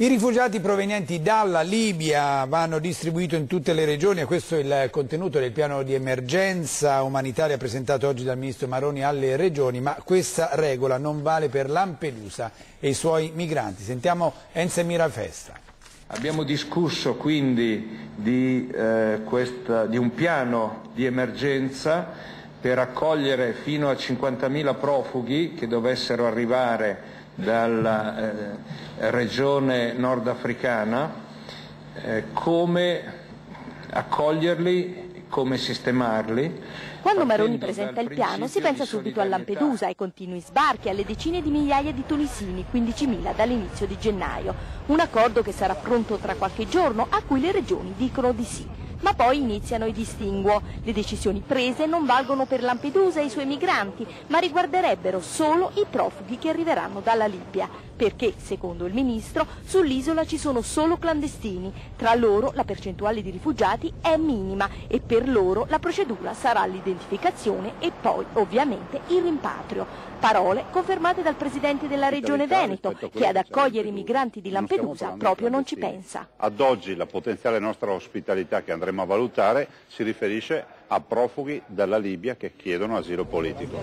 I rifugiati provenienti dalla Libia vanno distribuiti in tutte le regioni e questo è il contenuto del piano di emergenza umanitaria presentato oggi dal ministro Maroni alle regioni, ma questa regola non vale per Lampedusa e i suoi migranti. Sentiamo Enze Mirafesta. Abbiamo discusso quindi di un piano di emergenza per accogliere fino a 50.000 profughi che dovessero arrivare dalla regione nordafricana, come accoglierli, come sistemarli. Quando Maroni presenta il piano si pensa subito a Lampedusa, ai continui sbarchi, alle decine di migliaia di tunisini, 15.000 dall'inizio di gennaio. Un accordo che sarà pronto tra qualche giorno, a cui le regioni dicono di sì. Ma poi iniziano i distinguo. Le decisioni prese non valgono per Lampedusa e i suoi migranti, ma riguarderebbero solo i profughi che arriveranno dalla Libia. Perché, secondo il ministro, sull'isola ci sono solo clandestini. Tra loro la percentuale di rifugiati è minima e per loro la procedura sarà l'identificazione e poi, ovviamente, il rimpatrio. Parole confermate dal presidente della regione Veneto, che ad accogliere i migranti di Lampedusa proprio non ci pensa. Ad oggi la potenziale nostra ospitalità che andremo a valutare si riferisce a profughi dalla Libia che chiedono asilo politico.